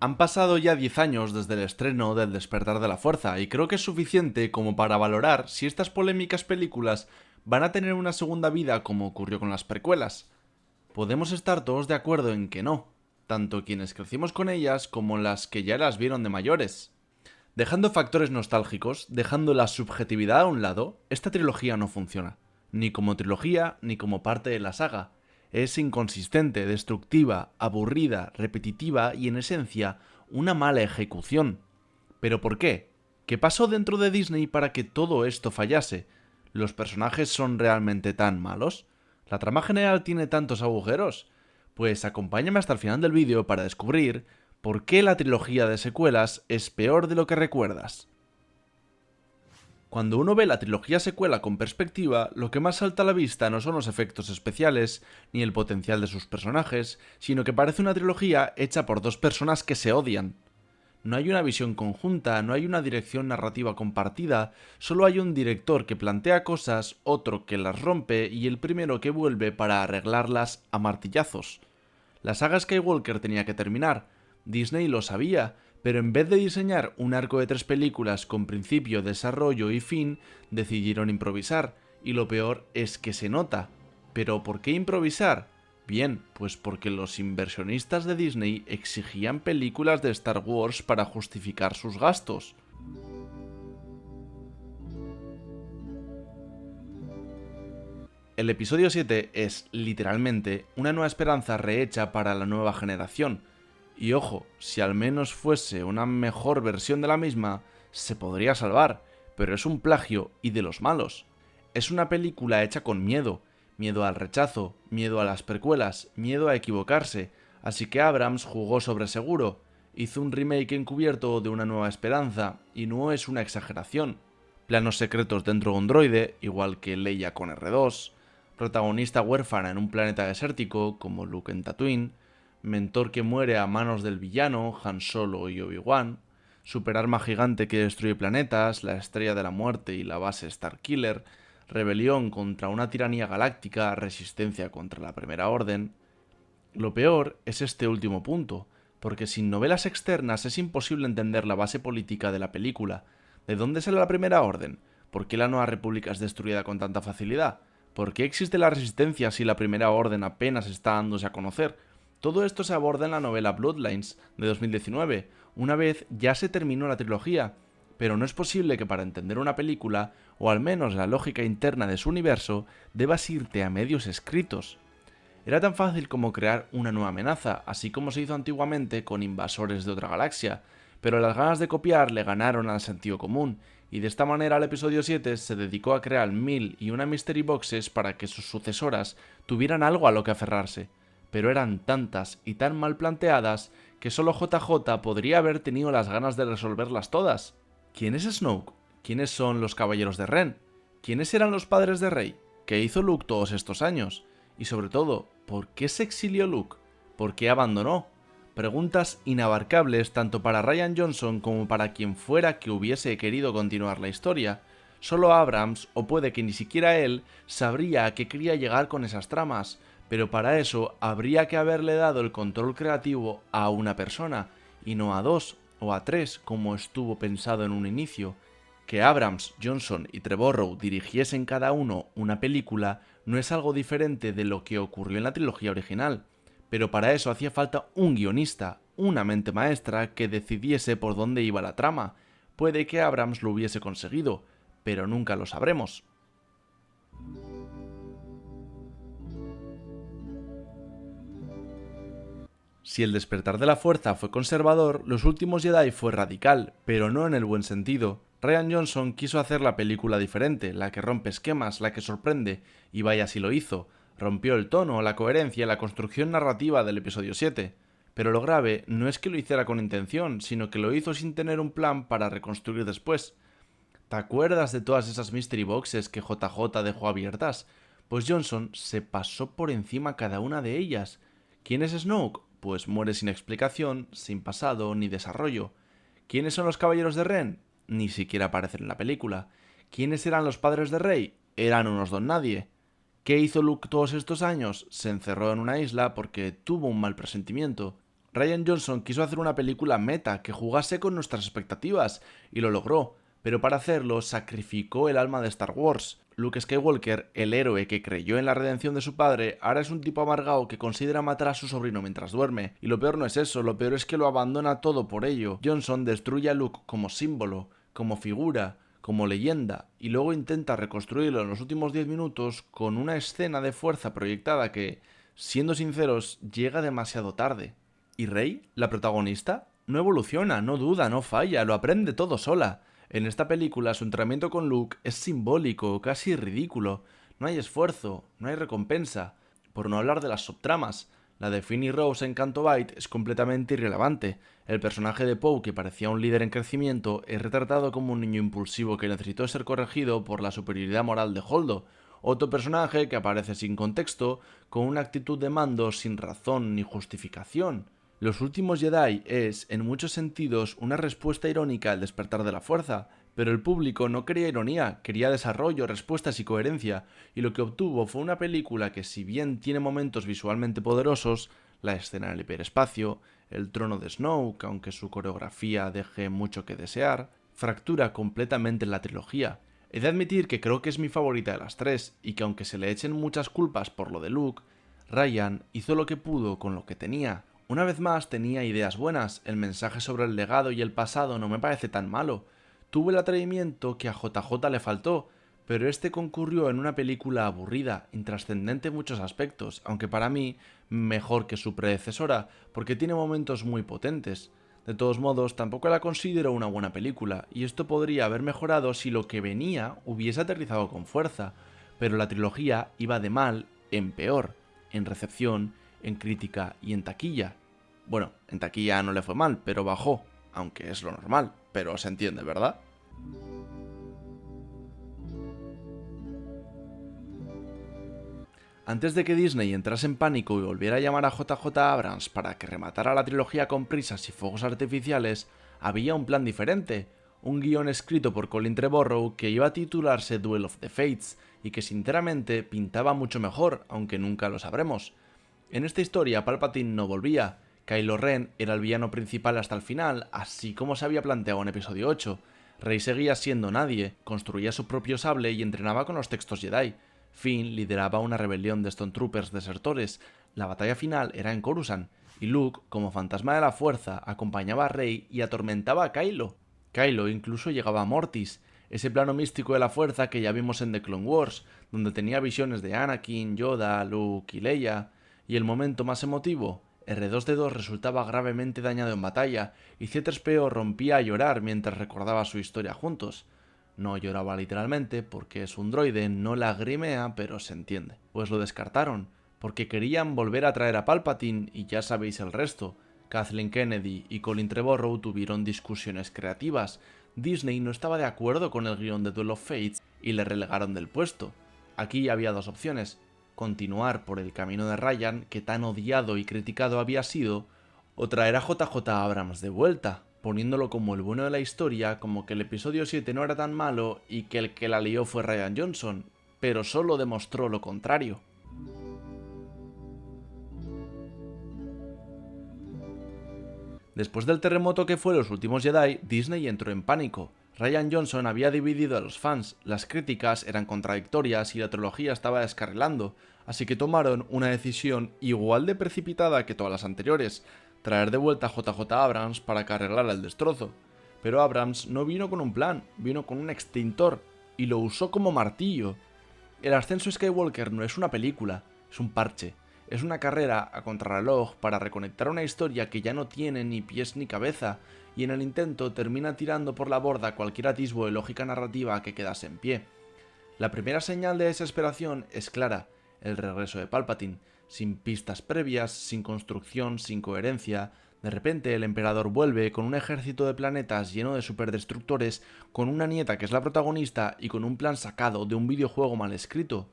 Han pasado ya 10 años desde el estreno del Despertar de la Fuerza y creo que es suficiente como para valorar si estas polémicas películas van a tener una segunda vida como ocurrió con las precuelas. Podemos estar todos de acuerdo en que no, tanto quienes crecimos con ellas como las que ya las vieron de mayores. Dejando factores nostálgicos, dejando la subjetividad a un lado, esta trilogía no funciona, ni como trilogía ni como parte de la saga. Es inconsistente, destructiva, aburrida, repetitiva y en esencia una mala ejecución. ¿Pero por qué? ¿Qué pasó dentro de Disney para que todo esto fallase? ¿Los personajes son realmente tan malos? ¿La trama general tiene tantos agujeros? Pues acompáñame hasta el final del vídeo para descubrir por qué la trilogía de secuelas es peor de lo que recuerdas. Cuando uno ve la trilogía secuela con perspectiva, lo que más salta a la vista no son los efectos especiales ni el potencial de sus personajes, sino que parece una trilogía hecha por dos personas que se odian. No hay una visión conjunta, no hay una dirección narrativa compartida, solo hay un director que plantea cosas, otro que las rompe y el primero que vuelve para arreglarlas a martillazos. La saga Skywalker tenía que terminar, Disney lo sabía, pero en vez de diseñar un arco de 3 películas con principio, desarrollo y fin, decidieron improvisar, y lo peor es que se nota. ¿Pero por qué improvisar? Bien, pues porque los inversionistas de Disney exigían películas de Star Wars para justificar sus gastos. El episodio 7 es, literalmente, una nueva esperanza rehecha para la nueva generación. Y ojo, si al menos fuese una mejor versión de la misma, se podría salvar, pero es un plagio y de los malos. Es una película hecha con miedo, miedo al rechazo, miedo a las precuelas, miedo a equivocarse, así que Abrams jugó sobre seguro, hizo un remake encubierto de Una Nueva Esperanza, y no es una exageración. Planos secretos dentro de un droide, igual que Leia con R2, protagonista huérfana en un planeta desértico, como Luke en Tatooine, mentor que muere a manos del villano, Han Solo y Obi-Wan, superarma gigante que destruye planetas, la Estrella de la Muerte y la base Starkiller, rebelión contra una tiranía galáctica, resistencia contra la Primera Orden. Lo peor es este último punto, porque sin novelas externas es imposible entender la base política de la película. ¿De dónde sale la Primera Orden? ¿Por qué la Nueva República es destruida con tanta facilidad? ¿Por qué existe la resistencia si la Primera Orden apenas está dándose a conocer? Todo esto se aborda en la novela Bloodlines de 2019, una vez ya se terminó la trilogía, pero no es posible que para entender una película, o al menos la lógica interna de su universo, debas irte a medios escritos. Era tan fácil como crear una nueva amenaza, así como se hizo antiguamente con invasores de otra galaxia, pero las ganas de copiar le ganaron al sentido común, y de esta manera el episodio 7 se dedicó a crear 1001 Mystery Boxes para que sus sucesoras tuvieran algo a lo que aferrarse, pero eran tantas y tan mal planteadas que solo JJ podría haber tenido las ganas de resolverlas todas. ¿Quién es Snoke? ¿Quiénes son los Caballeros de Ren? ¿Quiénes eran los padres de Rey? ¿Qué hizo Luke todos estos años? Y sobre todo, ¿por qué se exilió Luke? ¿Por qué abandonó? Preguntas inabarcables tanto para Rian Johnson como para quien fuera que hubiese querido continuar la historia. Solo Abrams, o puede que ni siquiera él, sabría a qué quería llegar con esas tramas, pero para eso habría que haberle dado el control creativo a una persona, y no a dos o a tres como estuvo pensado en un inicio. Que Abrams, Johnson y Trevorrow dirigiesen cada uno una película no es algo diferente de lo que ocurrió en la trilogía original, pero para eso hacía falta un guionista, una mente maestra que decidiese por dónde iba la trama. Puede que Abrams lo hubiese conseguido, pero nunca lo sabremos. Si el despertar de la fuerza fue conservador, Los últimos Jedi fue radical, pero no en el buen sentido. Rian Johnson quiso hacer la película diferente, la que rompe esquemas, la que sorprende, y vaya si lo hizo. Rompió el tono, la coherencia y la construcción narrativa del episodio 7. Pero lo grave no es que lo hiciera con intención, sino que lo hizo sin tener un plan para reconstruir después. ¿Te acuerdas de todas esas mystery boxes que JJ dejó abiertas? Pues Johnson se pasó por encima cada una de ellas. ¿Quién es Snoke? Pues muere sin explicación, sin pasado ni desarrollo. ¿Quiénes son los caballeros de Ren? Ni siquiera aparecen en la película. ¿Quiénes eran los padres de Rey? Eran unos don nadie. ¿Qué hizo Luke todos estos años? Se encerró en una isla porque tuvo un mal presentimiento. Rian Johnson quiso hacer una película meta que jugase con nuestras expectativas, y lo logró, pero para hacerlo sacrificó el alma de Star Wars. Luke Skywalker, el héroe que creyó en la redención de su padre, ahora es un tipo amargado que considera matar a su sobrino mientras duerme. Y lo peor no es eso, lo peor es que lo abandona todo por ello. Johnson destruye a Luke como símbolo, como figura, como leyenda, y luego intenta reconstruirlo en los últimos 10 minutos con una escena de fuerza proyectada que, siendo sinceros, llega demasiado tarde. ¿Y Rey, la protagonista? No evoluciona, no duda, no falla, lo aprende todo sola. En esta película su entrenamiento con Luke es simbólico, casi ridículo. No hay esfuerzo, no hay recompensa. Por no hablar de las subtramas. La de Finn y Rose en Canto Bight es completamente irrelevante. El personaje de Poe, que parecía un líder en crecimiento, es retratado como un niño impulsivo que necesitó ser corregido por la superioridad moral de Holdo. Otro personaje que aparece sin contexto, con una actitud de mando sin razón ni justificación. Los últimos Jedi es, en muchos sentidos, una respuesta irónica al despertar de la fuerza, pero el público no quería ironía, quería desarrollo, respuestas y coherencia, y lo que obtuvo fue una película que, si bien tiene momentos visualmente poderosos, la escena en el hiperespacio, el trono de Snoke, aunque su coreografía deje mucho que desear, fractura completamente la trilogía. He de admitir que creo que es mi favorita de las tres, y que aunque se le echen muchas culpas por lo de Luke, Rian hizo lo que pudo con lo que tenía. Una vez más tenía ideas buenas, el mensaje sobre el legado y el pasado no me parece tan malo. Tuvo el atrevimiento que a JJ le faltó, pero este concurrió en una película aburrida, intrascendente en muchos aspectos, aunque para mí mejor que su predecesora, porque tiene momentos muy potentes. De todos modos, tampoco la considero una buena película, y esto podría haber mejorado si lo que venía hubiese aterrizado con fuerza, pero la trilogía iba de mal en peor, en recepción, en crítica y en taquilla. Bueno, en taquilla no le fue mal, pero bajó, aunque es lo normal, pero se entiende, ¿verdad? Antes de que Disney entrase en pánico y volviera a llamar a JJ Abrams para que rematara la trilogía con prisas y fuegos artificiales, había un plan diferente, un guión escrito por Colin Trevorrow que iba a titularse Duel of the Fates y que sinceramente pintaba mucho mejor, aunque nunca lo sabremos. En esta historia Palpatine no volvía, Kylo Ren era el villano principal hasta el final, así como se había planteado en episodio 8. Rey seguía siendo nadie, construía su propio sable y entrenaba con los textos Jedi. Finn lideraba una rebelión de Stormtroopers desertores, la batalla final era en Coruscant, y Luke, como fantasma de la fuerza, acompañaba a Rey y atormentaba a Kylo. Kylo incluso llegaba a Mortis, ese plano místico de la fuerza que ya vimos en The Clone Wars, donde tenía visiones de Anakin, Yoda, Luke y Leia. Y el momento más emotivo, R2D2 resultaba gravemente dañado en batalla, y C-3PO rompía a llorar mientras recordaba su historia juntos. No lloraba literalmente porque es un droide, no lagrimea, pero se entiende. Pues lo descartaron, porque querían volver a traer a Palpatine y ya sabéis el resto. Kathleen Kennedy y Colin Trevorrow tuvieron discusiones creativas. Disney no estaba de acuerdo con el guión de Duel of Fates y le relegaron del puesto. Aquí había dos opciones: continuar por el camino de Rian, que tan odiado y criticado había sido, o traer a JJ Abrams de vuelta, poniéndolo como el bueno de la historia, como que el episodio 7 no era tan malo y que el que la lió fue Rian Johnson, pero solo demostró lo contrario. Después del terremoto que fue Los Últimos Jedi, Disney entró en pánico. Rian Johnson había dividido a los fans, las críticas eran contradictorias y la trilogía estaba descarrilando, así que tomaron una decisión igual de precipitada que todas las anteriores: traer de vuelta a JJ Abrams para que arreglara el destrozo. Pero Abrams no vino con un plan, vino con un extintor, y lo usó como martillo. El ascenso Skywalker no es una película, es un parche. Es una carrera a contrarreloj para reconectar una historia que ya no tiene ni pies ni cabeza, y en el intento termina tirando por la borda cualquier atisbo de lógica narrativa que quedase en pie. La primera señal de desesperación es clara: el regreso de Palpatine, sin pistas previas, sin construcción, sin coherencia. De repente el emperador vuelve con un ejército de planetas lleno de superdestructores, con una nieta que es la protagonista y con un plan sacado de un videojuego mal escrito.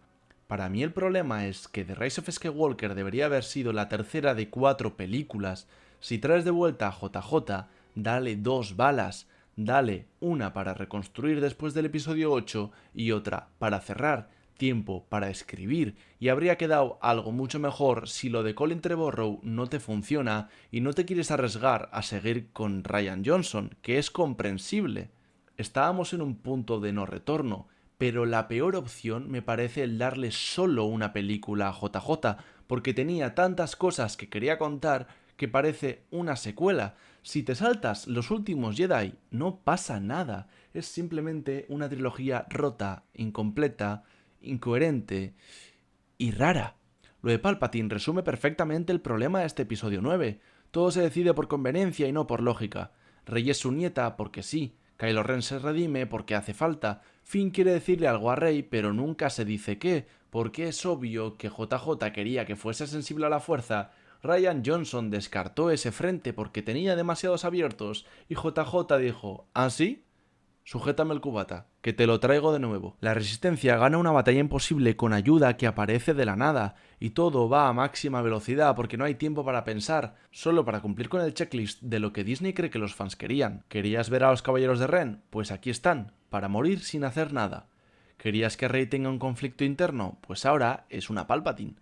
Para mí el problema es que The Rise of Skywalker debería haber sido la tercera de 4 películas. Si traes de vuelta a JJ, dale 2 balas, dale una para reconstruir después del episodio 8 y otra para cerrar. tiempo para escribir y habría quedado algo mucho mejor si lo de Colin Trevorrow no te funciona y no te quieres arriesgar a seguir con Rian Johnson, que es comprensible. Estábamos en un punto de no retorno, pero la peor opción me parece el darle solo una película a JJ, porque tenía tantas cosas que quería contar que parece una secuela. Si te saltas los últimos Jedi, no pasa nada. Es simplemente una trilogía rota, incompleta, incoherente y rara. Lo de Palpatine resume perfectamente el problema de este episodio 9. Todo se decide por conveniencia y no por lógica. Rey es su nieta porque sí, Kylo Ren se redime porque hace falta, Finn quiere decirle algo a Rey pero nunca se dice qué, porque es obvio que JJ quería que fuese sensible a la fuerza, Rian Johnson descartó ese frente porque tenía demasiados abiertos y JJ dijo, ¿ah sí? Sujétame el cubata, que te lo traigo de nuevo. La Resistencia gana una batalla imposible con ayuda que aparece de la nada, y todo va a máxima velocidad porque no hay tiempo para pensar, solo para cumplir con el checklist de lo que Disney cree que los fans querían. ¿Querías ver a los Caballeros de Ren? Pues aquí están, para morir sin hacer nada. ¿Querías que Rey tenga un conflicto interno? Pues ahora es una Palpatine.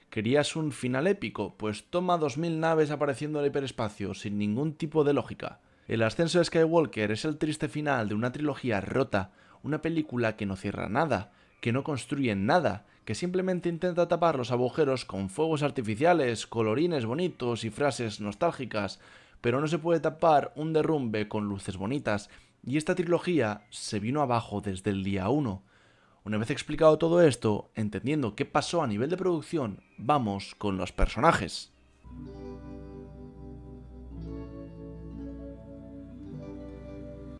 ¿Querías un final épico? Pues toma 2000 naves apareciendo en el hiperespacio, sin ningún tipo de lógica. El ascenso de Skywalker es el triste final de una trilogía rota, una película que no cierra nada, que no construye nada, que simplemente intenta tapar los agujeros con fuegos artificiales, colorines bonitos y frases nostálgicas, pero no se puede tapar un derrumbe con luces bonitas, y esta trilogía se vino abajo desde el día 1. Una vez explicado todo esto, entendiendo qué pasó a nivel de producción, vamos con los personajes.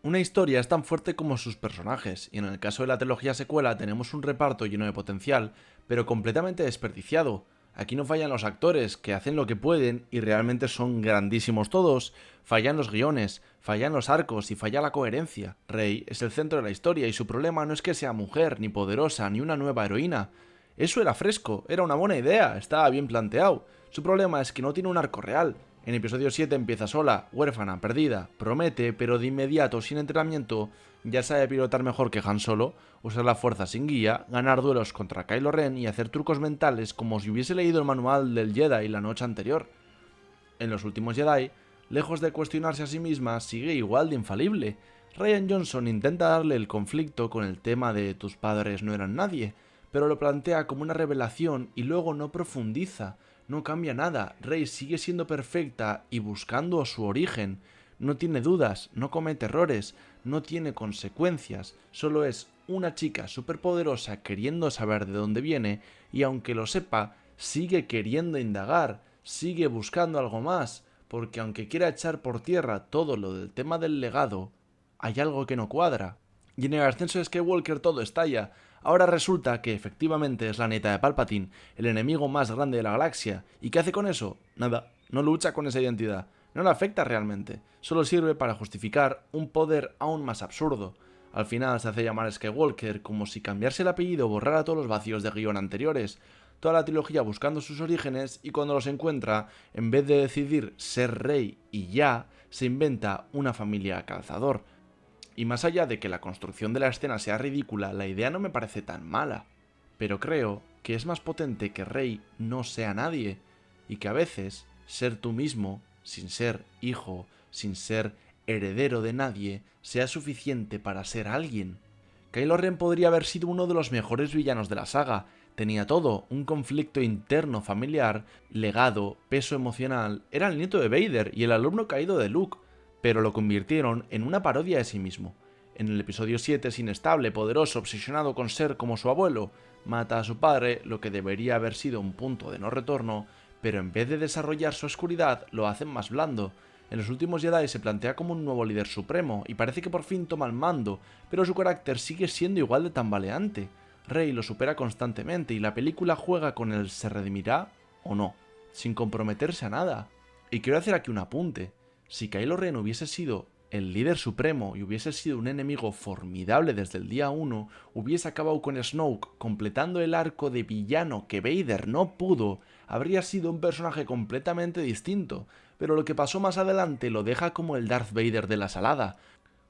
Una historia es tan fuerte como sus personajes, y en el caso de la trilogía secuela tenemos un reparto lleno de potencial, pero completamente desperdiciado. Aquí no fallan los actores, que hacen lo que pueden y realmente son grandísimos todos, fallan los guiones, fallan los arcos y falla la coherencia. Rey es el centro de la historia y su problema no es que sea mujer, ni poderosa, ni una nueva heroína. Eso era fresco, era una buena idea, estaba bien planteado. Su problema es que no tiene un arco real. En episodio 7 empieza sola, huérfana, perdida, promete, pero de inmediato, sin entrenamiento, ya sabe pilotar mejor que Han Solo, usar la fuerza sin guía, ganar duelos contra Kylo Ren y hacer trucos mentales como si hubiese leído el manual del Jedi la noche anterior. En los últimos Jedi, lejos de cuestionarse a sí misma, sigue igual de infalible. Rian Johnson intenta darle el conflicto con el tema de tus padres no eran nadie, pero lo plantea como una revelación y luego no profundiza. No cambia nada, Rey sigue siendo perfecta y buscando su origen. No tiene dudas, no comete errores, no tiene consecuencias, solo es una chica superpoderosa queriendo saber de dónde viene y aunque lo sepa, sigue queriendo indagar, sigue buscando algo más, porque aunque quiera echar por tierra todo lo del tema del legado, hay algo que no cuadra. Y en el ascenso de Skywalker todo estalla. Ahora resulta que efectivamente es la nieta de Palpatine, el enemigo más grande de la galaxia. ¿Y qué hace con eso? Nada, no lucha con esa identidad. No le afecta realmente. Solo sirve para justificar un poder aún más absurdo. Al final se hace llamar Skywalker como si cambiarse el apellido borrara todos los vacíos de guión anteriores. Toda la trilogía buscando sus orígenes y cuando los encuentra, en vez de decidir ser rey y ya, se inventa una familia calzador. Y más allá de que la construcción de la escena sea ridícula, la idea no me parece tan mala. Pero creo que es más potente que Rey no sea nadie, y que a veces ser tú mismo, sin ser hijo, sin ser heredero de nadie, sea suficiente para ser alguien. Kylo Ren podría haber sido uno de los mejores villanos de la saga. Tenía todo, un conflicto interno familiar, legado, peso emocional, era el nieto de Vader y el alumno caído de Luke, pero lo convirtieron en una parodia de sí mismo. En el episodio 7 es inestable, poderoso, obsesionado con ser como su abuelo, mata a su padre, lo que debería haber sido un punto de no retorno, pero en vez de desarrollar su oscuridad, lo hacen más blando. En los últimos Jedi se plantea como un nuevo líder supremo, y parece que por fin toma el mando, pero su carácter sigue siendo igual de tambaleante. Rey lo supera constantemente, y la película juega con el ¿se redimirá o no?, sin comprometerse a nada. Y quiero hacer aquí un apunte. Si Kylo Ren hubiese sido el líder supremo y hubiese sido un enemigo formidable desde el día 1, hubiese acabado con Snoke completando el arco de villano que Vader no pudo, habría sido un personaje completamente distinto, pero lo que pasó más adelante lo deja como el Darth Vader de la salada,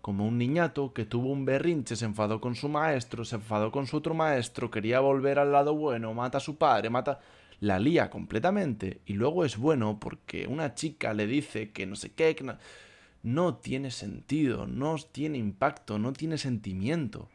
como un niñato que tuvo un berrinche, se enfadó con su maestro, se enfadó con su otro maestro, quería volver al lado bueno, mata a su padre, la lía completamente y luego es bueno porque una chica le dice que no sé qué, que no... No tiene sentido, no tiene impacto, no tiene sentimiento.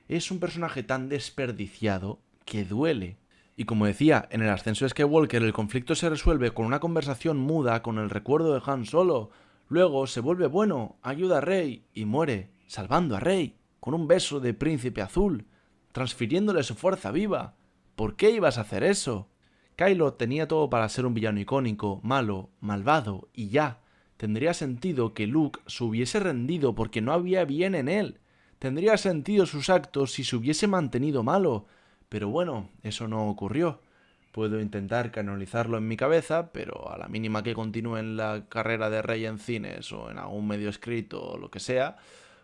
Es un personaje tan desperdiciado que duele. Y como decía, en el ascenso de Skywalker el conflicto se resuelve con una conversación muda con el recuerdo de Han Solo. Luego se vuelve bueno, ayuda a Rey y muere, salvando a Rey, con un beso de príncipe azul, transfiriéndole su fuerza viva. ¿Por qué ibas a hacer eso? Kylo tenía todo para ser un villano icónico, malo, malvado y ya. Tendría sentido que Luke se hubiese rendido porque no había bien en él. Tendría sentido sus actos si se hubiese mantenido malo. Pero bueno, eso no ocurrió. Puedo intentar canalizarlo en mi cabeza, pero a la mínima que continúe en la carrera de Rey en cines o en algún medio escrito o lo que sea,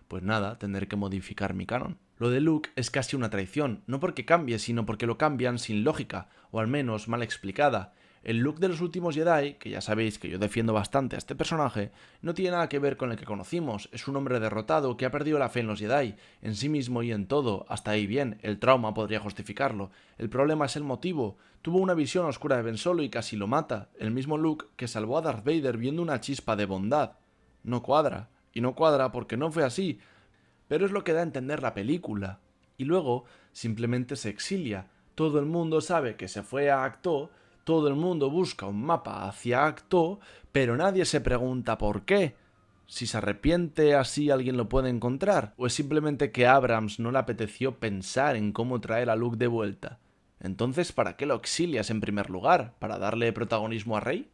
pues nada, tendré que modificar mi canon. Lo de Luke es casi una traición, no porque cambie, sino porque lo cambian sin lógica, o al menos mal explicada. El Luke de los últimos Jedi, que ya sabéis que yo defiendo bastante a este personaje, no tiene nada que ver con el que conocimos. Es un hombre derrotado que ha perdido la fe en los Jedi, en sí mismo y en todo. Hasta ahí bien, el trauma podría justificarlo. El problema es el motivo. Tuvo una visión oscura de Ben Solo y casi lo mata. El mismo Luke que salvó a Darth Vader viendo una chispa de bondad. No cuadra. Y no cuadra porque no fue así. Pero es lo que da a entender la película. Y luego simplemente se exilia. Todo el mundo sabe que se fue a Acto. Todo el mundo busca un mapa hacia Acto, pero nadie se pregunta por qué. Si se arrepiente así alguien lo puede encontrar, o es simplemente que a Abrams no le apeteció pensar en cómo traer a Luke de vuelta. Entonces, ¿para qué lo exilias en primer lugar? ¿Para darle protagonismo a Rey?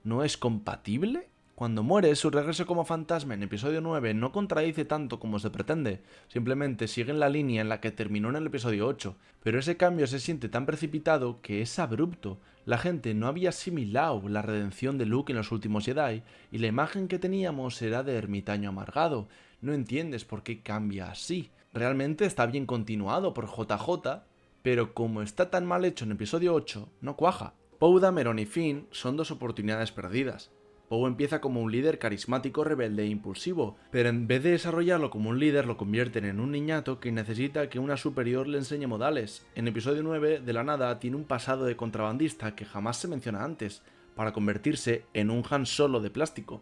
¿No es compatible? Cuando muere, su regreso como fantasma en episodio 9 no contradice tanto como se pretende, simplemente sigue en la línea en la que terminó en el episodio 8, pero ese cambio se siente tan precipitado que es abrupto. La gente no había asimilado la redención de Luke en los últimos Jedi, y la imagen que teníamos era de ermitaño amargado. No entiendes por qué cambia así. Realmente está bien continuado por JJ, pero como está tan mal hecho en episodio 8, no cuaja. Poe Dameron y Finn son dos oportunidades perdidas. Poe empieza como un líder carismático, rebelde e impulsivo, pero en vez de desarrollarlo como un líder lo convierten en un niñato que necesita que una superior le enseñe modales. En episodio 9, de la nada, tiene un pasado de contrabandista que jamás se menciona antes, para convertirse en un Han Solo de plástico.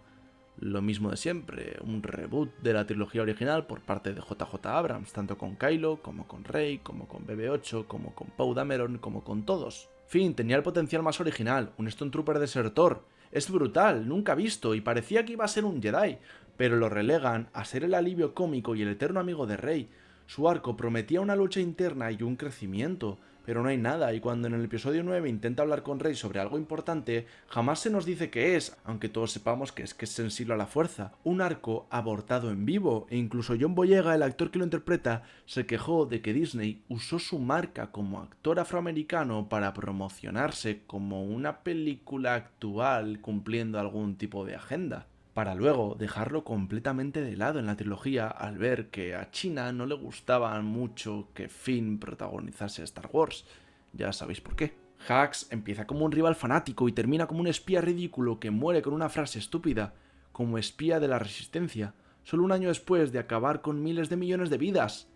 Lo mismo de siempre, un reboot de la trilogía original por parte de JJ Abrams, tanto con Kylo, como con Rey, como con BB-8, como con Poe Dameron, como con todos. Finn tenía el potencial más original, un Stormtrooper desertor. Es brutal, nunca visto, y parecía que iba a ser un Jedi, pero lo relegan a ser el alivio cómico y el eterno amigo de Rey. Su arco prometía una lucha interna y un crecimiento, pero no hay nada, y cuando en el episodio 9 intenta hablar con Rey sobre algo importante, jamás se nos dice qué es, aunque todos sepamos que es sensible a la fuerza. Un arco abortado en vivo, e incluso John Boyega, el actor que lo interpreta, se quejó de que Disney usó su marca como actor afroamericano para promocionarse como una película actual cumpliendo algún tipo de agenda, para luego dejarlo completamente de lado en la trilogía al ver que a China no le gustaba mucho que Finn protagonizase Star Wars. Ya sabéis por qué. Hux empieza como un rival fanático y termina como un espía ridículo que muere con una frase estúpida, como espía de la Resistencia, solo un año después de acabar con miles de millones de vidas.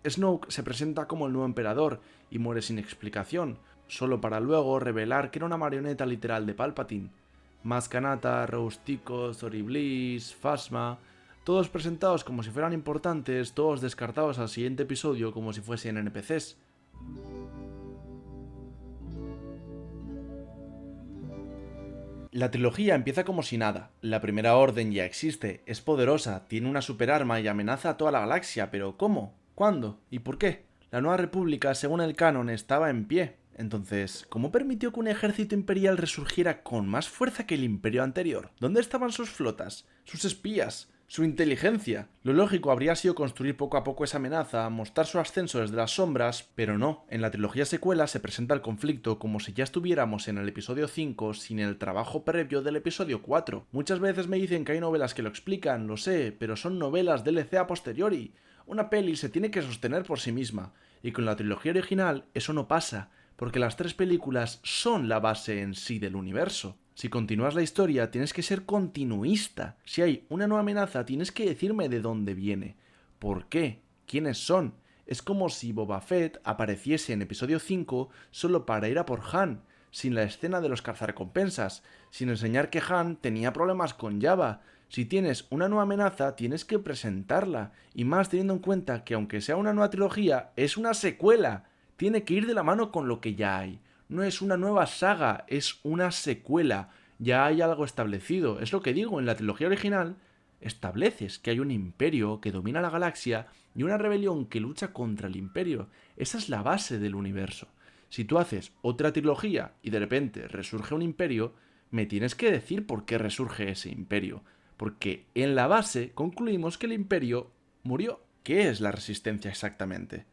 Snoke se presenta como el nuevo emperador y muere sin explicación, solo para luego revelar que era una marioneta literal de Palpatine. Maz Kanata, Rose Tico, Zori Bliss, Phasma, todos presentados como si fueran importantes, todos descartados al siguiente episodio como si fuesen NPCs. La trilogía empieza como si nada. La Primera Orden ya existe, es poderosa, tiene una superarma y amenaza a toda la galaxia, pero ¿cómo? ¿Cuándo? ¿Y por qué? La Nueva República, según el canon, estaba en pie. Entonces, ¿cómo permitió que un ejército imperial resurgiera con más fuerza que el imperio anterior? ¿Dónde estaban sus flotas? ¿Sus espías? ¿Su inteligencia? Lo lógico habría sido construir poco a poco esa amenaza, mostrar su ascenso desde las sombras, pero no. En la trilogía secuela se presenta el conflicto como si ya estuviéramos en el episodio 5 sin el trabajo previo del episodio 4. Muchas veces me dicen que hay novelas que lo explican, lo sé, pero son novelas DLC a posteriori. Una peli se tiene que sostener por sí misma, y con la trilogía original eso no pasa, porque las tres películas son la base en sí del universo. Si continúas la historia, tienes que ser continuista. Si hay una nueva amenaza, tienes que decirme de dónde viene. ¿Por qué? ¿Quiénes son? Es como si Boba Fett apareciese en episodio 5 solo para ir a por Han, sin la escena de los cazarrecompensas, sin enseñar que Han tenía problemas con Jabba. Si tienes una nueva amenaza, tienes que presentarla, y más teniendo en cuenta que aunque sea una nueva trilogía, es una secuela. Tiene que ir de la mano con lo que ya hay. No es una nueva saga, es una secuela. Ya hay algo establecido. Es lo que digo, en la trilogía original estableces que hay un imperio que domina la galaxia y una rebelión que lucha contra el imperio. Esa es la base del universo. Si tú haces otra trilogía y de repente resurge un imperio, me tienes que decir por qué resurge ese imperio. Porque en la base concluimos que el imperio murió. ¿Qué es la resistencia exactamente?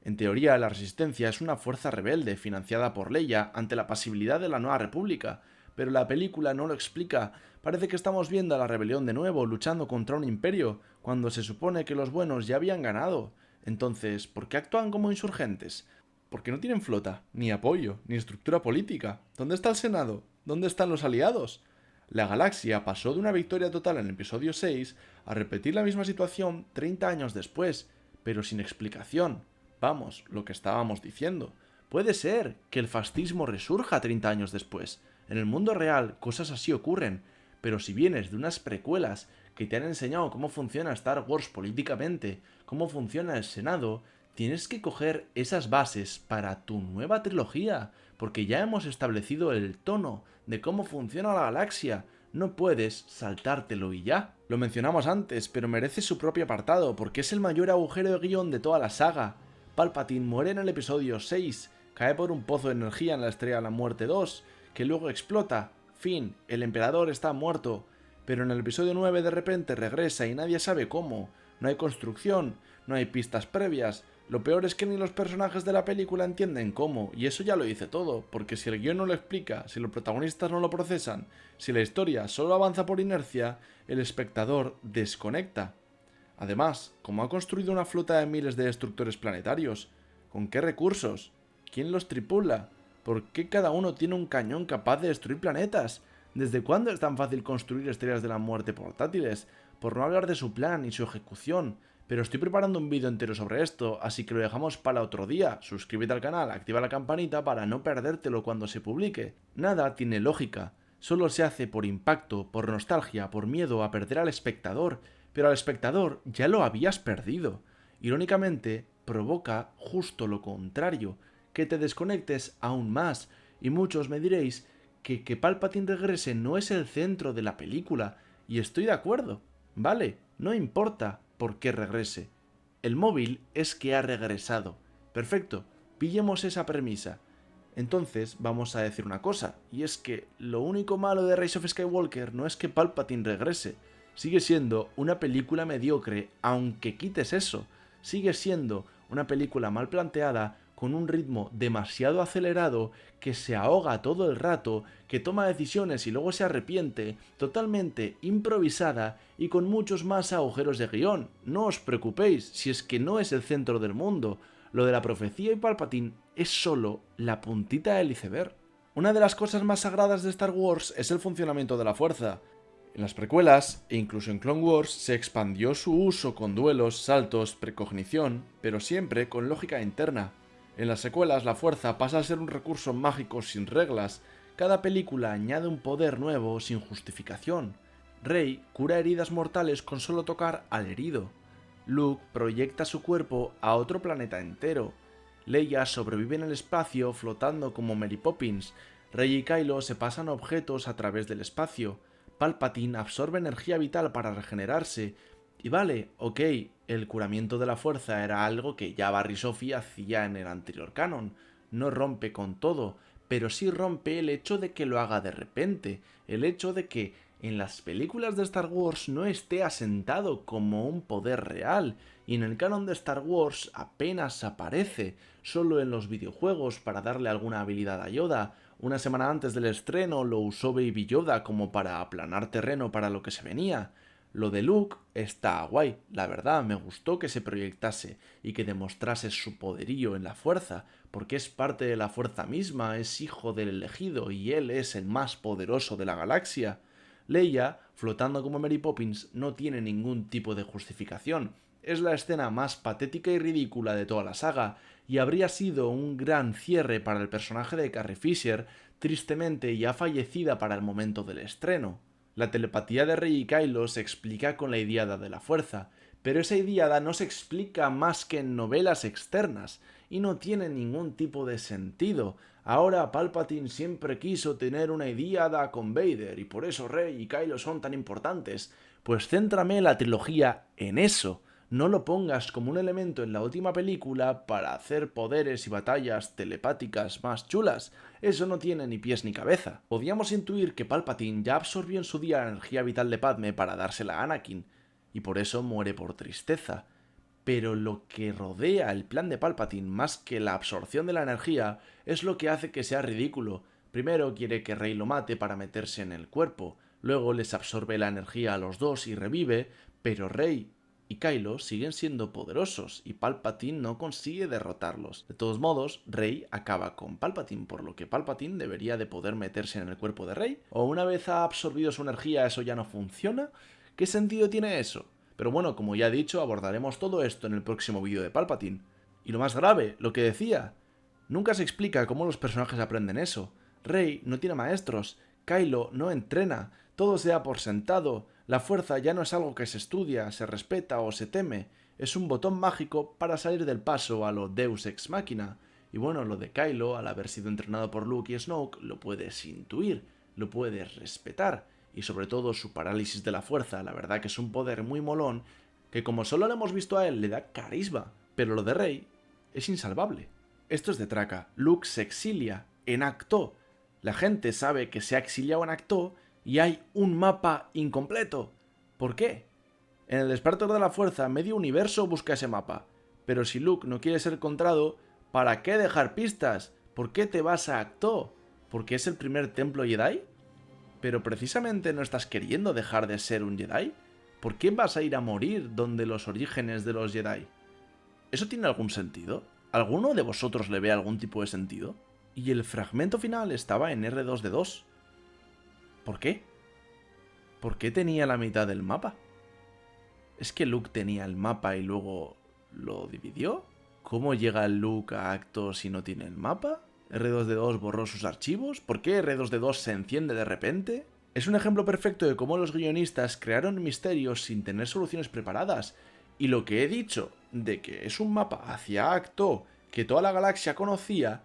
En teoría, la Resistencia es una fuerza rebelde financiada por Leia ante la pasibilidad de la Nueva República, pero la película no lo explica. Parece que estamos viendo a la rebelión de nuevo luchando contra un imperio, cuando se supone que los buenos ya habían ganado. Entonces, ¿por qué actúan como insurgentes? Porque no tienen flota, ni apoyo, ni estructura política. ¿Dónde está el Senado? ¿Dónde están los aliados? La galaxia pasó de una victoria total en el episodio 6 a repetir la misma situación 30 años después, pero sin explicación. Vamos, lo que estábamos diciendo. Puede ser que el fascismo resurja 30 años después. En el mundo real cosas así ocurren, pero si vienes de unas precuelas que te han enseñado cómo funciona Star Wars políticamente, cómo funciona el Senado, tienes que coger esas bases para tu nueva trilogía, porque ya hemos establecido el tono de cómo funciona la galaxia. No puedes saltártelo y ya. Lo mencionamos antes, pero merece su propio apartado, porque es el mayor agujero de guión de toda la saga. Palpatine muere en el episodio 6, cae por un pozo de energía en la Estrella de la Muerte 2, que luego explota. Fin, el emperador está muerto. Pero en el episodio 9 de repente regresa y nadie sabe cómo. No hay construcción, no hay pistas previas. Lo peor es que ni los personajes de la película entienden cómo, y eso ya lo dice todo, porque si el guión no lo explica, si los protagonistas no lo procesan, si la historia solo avanza por inercia, el espectador desconecta. Además, ¿cómo ha construido una flota de miles de destructores planetarios? ¿Con qué recursos? ¿Quién los tripula? ¿Por qué cada uno tiene un cañón capaz de destruir planetas? ¿Desde cuándo es tan fácil construir estrellas de la muerte portátiles? Por no hablar de su plan y su ejecución. Pero estoy preparando un vídeo entero sobre esto, así que lo dejamos para otro día. Suscríbete al canal, activa la campanita para no perdértelo cuando se publique. Nada tiene lógica. Solo se hace por impacto, por nostalgia, por miedo a perder al espectador, pero al espectador ya lo habías perdido. Irónicamente, provoca justo lo contrario, que te desconectes aún más, y muchos me diréis que Palpatine regrese no es el centro de la película, y estoy de acuerdo. Vale, no importa por qué regrese. El móvil es que ha regresado. Perfecto, pillemos esa premisa. Entonces vamos a decir una cosa, y es que lo único malo de Rise of Skywalker no es que Palpatine regrese, sigue siendo una película mediocre, aunque quites eso, sigue siendo una película mal planteada, con un ritmo demasiado acelerado, que se ahoga todo el rato, que toma decisiones y luego se arrepiente, totalmente improvisada y con muchos más agujeros de guión. No os preocupéis, si es que no es el centro del mundo. Lo de la profecía y Palpatine es solo la puntita del iceberg. Una de las cosas más sagradas de Star Wars es el funcionamiento de la fuerza. En las precuelas, e incluso en Clone Wars, se expandió su uso con duelos, saltos, precognición, pero siempre con lógica interna. En las secuelas, la fuerza pasa a ser un recurso mágico sin reglas. Cada película añade un poder nuevo sin justificación. Rey cura heridas mortales con solo tocar al herido. Luke proyecta su cuerpo a otro planeta entero. Leia sobrevive en el espacio flotando como Mary Poppins. Rey y Kylo se pasan objetos a través del espacio. Palpatine absorbe energía vital para regenerarse. Y vale, ok, el curamiento de la fuerza era algo que ya Barry Sophie hacía en el anterior canon. No rompe con todo, pero sí rompe el hecho de que lo haga de repente. El hecho de que en las películas de Star Wars no esté asentado como un poder real, y en el canon de Star Wars apenas aparece, solo en los videojuegos para darle alguna habilidad a Yoda. Una semana antes del estreno lo usó Baby Yoda como para aplanar terreno para lo que se venía. Lo de Luke está guay, la verdad, me gustó que se proyectase y que demostrase su poderío en la fuerza, porque es parte de la fuerza misma, es hijo del elegido y él es el más poderoso de la galaxia. Leia, flotando como Mary Poppins, no tiene ningún tipo de justificación. Es la escena más patética y ridícula de toda la saga, y habría sido un gran cierre para el personaje de Carrie Fisher, tristemente ya fallecida para el momento del estreno. La telepatía de Rey y Kylo se explica con la Ilíada de la Fuerza, pero esa Ilíada no se explica más que en novelas externas, y no tiene ningún tipo de sentido. Ahora Palpatine siempre quiso tener una Ilíada con Vader, y por eso Rey y Kylo son tan importantes. Pues céntrame la trilogía en eso. No lo pongas como un elemento en la última película para hacer poderes y batallas telepáticas más chulas. Eso no tiene ni pies ni cabeza. Podíamos intuir que Palpatine ya absorbió en su día la energía vital de Padme para dársela a Anakin, y por eso muere por tristeza. Pero lo que rodea el plan de Palpatine más que la absorción de la energía es lo que hace que sea ridículo. Primero quiere que Rey lo mate para meterse en el cuerpo, luego les absorbe la energía a los dos y revive, pero Rey y Kylo siguen siendo poderosos y Palpatine no consigue derrotarlos. De todos modos, Rey acaba con Palpatine, por lo que Palpatine debería de poder meterse en el cuerpo de Rey. ¿O una vez ha absorbido su energía eso ya no funciona? ¿Qué sentido tiene eso? Pero bueno, como ya he dicho, abordaremos todo esto en el próximo vídeo de Palpatine. Y lo más grave, lo que decía, nunca se explica cómo los personajes aprenden eso. Rey no tiene maestros, Kylo no entrena, todo se da por sentado, la fuerza ya no es algo que se estudia, se respeta o se teme, es un botón mágico para salir del paso a lo Deus Ex Machina. Y bueno, lo de Kylo, al haber sido entrenado por Luke y Snoke, lo puedes intuir, lo puedes respetar, y sobre todo su parálisis de la fuerza, la verdad que es un poder muy molón, que como solo lo hemos visto a él le da carisma, pero lo de Rey es insalvable. Esto es de traca, Luke se exilia en Acto. La gente sabe que se ha exiliado en Acto y hay un mapa incompleto. ¿Por qué? En el Despertar de la Fuerza, medio universo busca ese mapa. Pero si Luke no quiere ser encontrado, ¿para qué dejar pistas? ¿Por qué te vas a Acto? ¿Porque es el primer templo Jedi? ¿Pero precisamente no estás queriendo dejar de ser un Jedi? ¿Por qué vas a ir a morir donde los orígenes de los Jedi? ¿Eso tiene algún sentido? ¿Alguno de vosotros le ve algún tipo de sentido? Y el fragmento final estaba en R2D2. ¿Por qué? ¿Por qué tenía la mitad del mapa? ¿Es que Luke tenía el mapa y luego lo dividió? ¿Cómo llega Luke a Acto si no tiene el mapa? ¿R2D2 borró sus archivos? ¿Por qué R2D2 se enciende de repente? Es un ejemplo perfecto de cómo los guionistas crearon misterios sin tener soluciones preparadas. Y lo que he dicho, de que es un mapa hacia Acto que toda la galaxia conocía,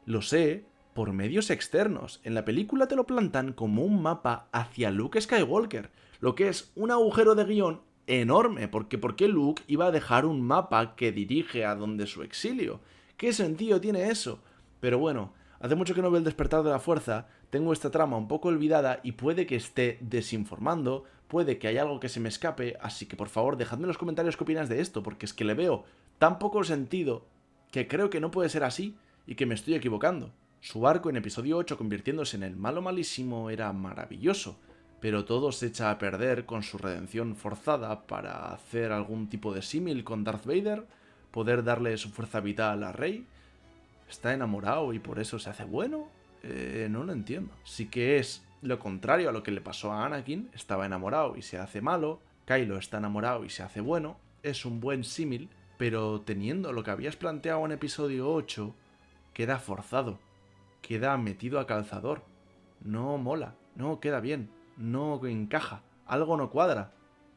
lo sé por medios externos. En la película te lo plantan como un mapa hacia Luke Skywalker, lo que es un agujero de guión enorme, porque ¿por qué Luke iba a dejar un mapa que dirige a donde su exilio? ¿Qué sentido tiene eso? Pero bueno, hace mucho que no veo el Despertar de la Fuerza, tengo esta trama un poco olvidada y puede que esté desinformando, puede que haya algo que se me escape, así que por favor dejadme en los comentarios qué opinas de esto, porque es que le veo tan poco sentido que creo que no puede ser así y que me estoy equivocando. Su arco en episodio 8 convirtiéndose en el malo malísimo era maravilloso, pero todo se echa a perder con su redención forzada para hacer algún tipo de símil con Darth Vader, poder darle su fuerza vital a Rey. ¿Está enamorado y por eso se hace bueno? No lo entiendo. Sí que es lo contrario a lo que le pasó a Anakin, estaba enamorado y se hace malo, Kylo está enamorado y se hace bueno, es un buen símil, pero teniendo lo que habías planteado en episodio 8, queda forzado, queda metido a calzador, no mola, no queda bien, no encaja, algo no cuadra.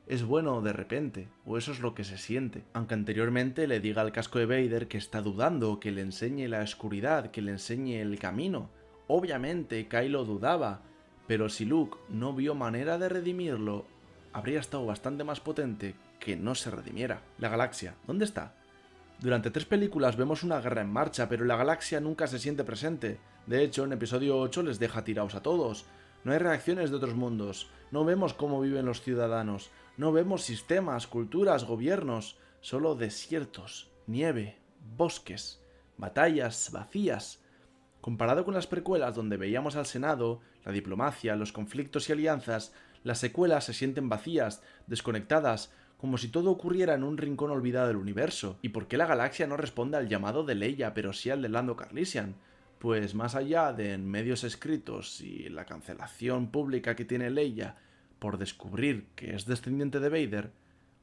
Es bueno de repente, o eso es lo que se siente. Aunque anteriormente le diga al casco de Vader que está dudando, que le enseñe la oscuridad, que le enseñe el camino. Obviamente Kylo dudaba, pero si Luke no vio manera de redimirlo, habría estado bastante más potente que no se redimiera. La galaxia, ¿dónde está? Durante 3 películas vemos una guerra en marcha, pero la galaxia nunca se siente presente. De hecho, en episodio 8 les deja tirados a todos. No hay reacciones de otros mundos, no vemos cómo viven los ciudadanos, no vemos sistemas, culturas, gobiernos, solo desiertos, nieve, bosques, batallas vacías. Comparado con las precuelas donde veíamos al Senado, la diplomacia, los conflictos y alianzas, Las secuelas se sienten vacías, desconectadas, como si todo ocurriera en un rincón olvidado del universo. ¿Y por qué la galaxia no responde al llamado de Leia, pero sí al de Lando Calrissian? Pues más allá de en medios escritos y la cancelación pública que tiene Leia por descubrir que es descendiente de Vader,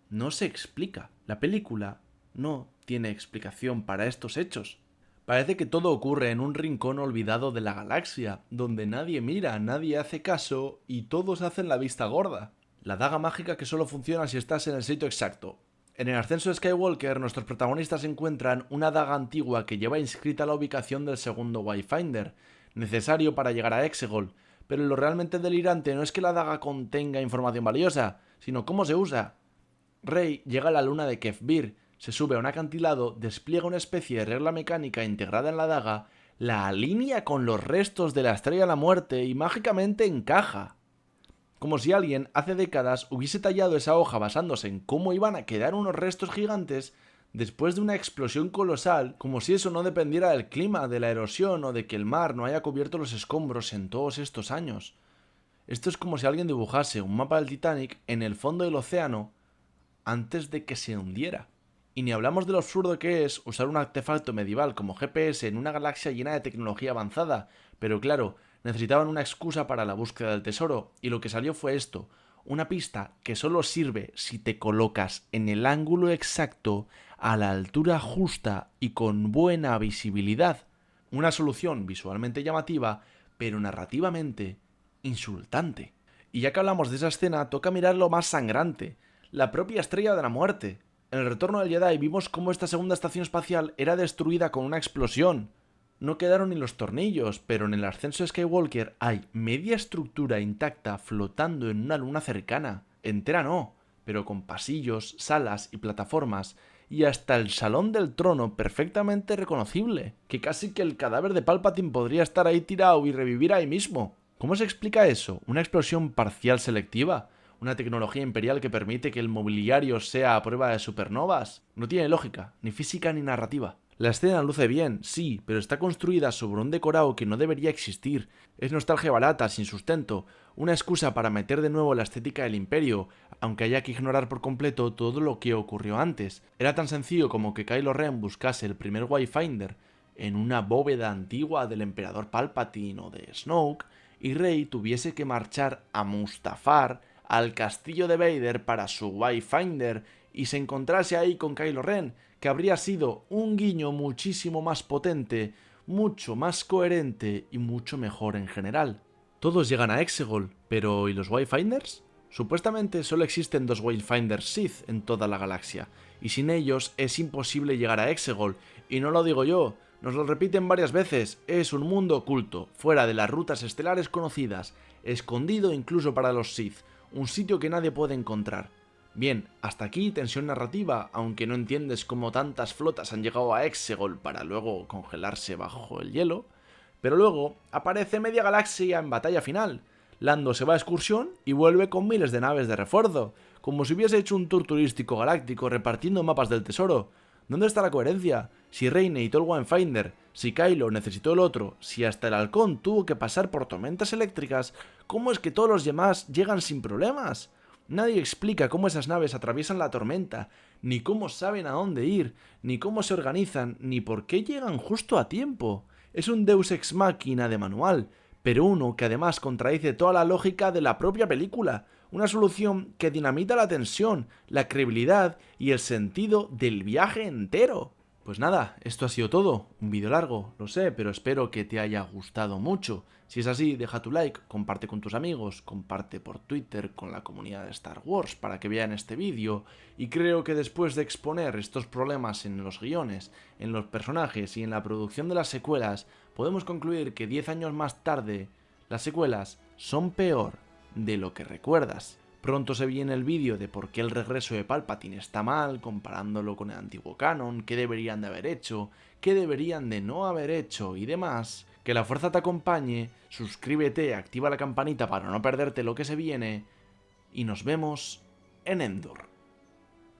no se explica. La película no tiene explicación para estos hechos. Parece que todo ocurre en un rincón olvidado de la galaxia, donde nadie mira, nadie hace caso y todos hacen la vista gorda. La daga mágica que solo funciona si estás en el sitio exacto. En el ascenso de Skywalker, nuestros protagonistas encuentran una daga antigua que lleva inscrita la ubicación del segundo Wayfinder, necesario para llegar a Exegol, pero lo realmente delirante no es que la daga contenga información valiosa, sino cómo se usa. Rey llega a la luna de Kefbir, se sube a un acantilado, despliega una especie de regla mecánica integrada en la daga, la alinea con los restos de la Estrella de la Muerte y mágicamente encaja. Como si alguien hace décadas hubiese tallado esa hoja basándose en cómo iban a quedar unos restos gigantes después de una explosión colosal, como si eso no dependiera del clima, de la erosión o de que el mar no haya cubierto los escombros en todos estos años. Esto es como si alguien dibujase un mapa del Titanic en el fondo del océano antes de que se hundiera. Y ni hablamos de lo absurdo que es usar un artefacto medieval como GPS en una galaxia llena de tecnología avanzada, pero claro, necesitaban una excusa para la búsqueda del tesoro, y lo que salió fue esto, una pista que solo sirve si te colocas en el ángulo exacto, a la altura justa y con buena visibilidad. Una solución visualmente llamativa, pero narrativamente insultante. Y ya que hablamos de esa escena, toca mirar lo más sangrante, la propia Estrella de la Muerte. En el Retorno del Jedi vimos cómo esta segunda estación espacial era destruida con una explosión. No quedaron ni los tornillos, pero en el ascenso de Skywalker hay media estructura intacta flotando en una luna cercana. Entera no, pero con pasillos, salas y plataformas, y hasta el Salón del Trono perfectamente reconocible, que casi que el cadáver de Palpatine podría estar ahí tirado y revivir ahí mismo. ¿Cómo se explica eso? ¿Una explosión parcial selectiva? ¿Una tecnología imperial que permite que el mobiliario sea a prueba de supernovas? No tiene lógica, ni física ni narrativa. La escena luce bien, sí, pero está construida sobre un decorado que no debería existir. Es nostalgia barata, sin sustento, una excusa para meter de nuevo la estética del Imperio, aunque haya que ignorar por completo todo lo que ocurrió antes. Era tan sencillo como que Kylo Ren buscase el primer Wayfinder en una bóveda antigua del Emperador Palpatine o de Snoke, y Rey tuviese que marchar a Mustafar, al castillo de Vader para su Wayfinder, y se encontrase ahí con Kylo Ren, que habría sido un guiño muchísimo más potente, mucho más coherente y mucho mejor en general. Todos llegan a Exegol, pero ¿y los Wayfinders? Supuestamente solo existen 2 Wayfinders Sith en toda la galaxia, y sin ellos es imposible llegar a Exegol, y no lo digo yo, nos lo repiten varias veces, es un mundo oculto, fuera de las rutas estelares conocidas, escondido incluso para los Sith, un sitio que nadie puede encontrar. Bien, hasta aquí tensión narrativa, aunque no entiendes cómo tantas flotas han llegado a Exegol para luego congelarse bajo el hielo, pero luego aparece media galaxia en batalla final. Lando se va a excursión y vuelve con miles de naves de refuerzo, como si hubiese hecho un tour turístico galáctico repartiendo mapas del tesoro. ¿Dónde está la coherencia? Si Rey necesitó el Wayfinder, si Kylo necesitó el otro, si hasta el halcón tuvo que pasar por tormentas eléctricas, ¿cómo es que todos los demás llegan sin problemas? Nadie explica cómo esas naves atraviesan la tormenta, ni cómo saben a dónde ir, ni cómo se organizan, ni por qué llegan justo a tiempo. Es un Deus ex machina de manual, pero uno que además contradice toda la lógica de la propia película. Una solución que dinamita la tensión, la credibilidad y el sentido del viaje entero. Pues nada, esto ha sido todo. Un vídeo largo, lo sé, pero espero que te haya gustado mucho. Si es así, deja tu like, comparte con tus amigos, comparte por Twitter con la comunidad de Star Wars para que vean este vídeo. Y creo que después de exponer estos problemas en los guiones, en los personajes y en la producción de las secuelas, podemos concluir que 10 años más tarde, las secuelas son peor de lo que recuerdas. Pronto se viene el vídeo de por qué el regreso de Palpatine está mal, comparándolo con el antiguo canon, qué deberían de haber hecho, qué deberían de no haber hecho y demás. Que la fuerza te acompañe, suscríbete, activa la campanita para no perderte lo que se viene y nos vemos en Endor.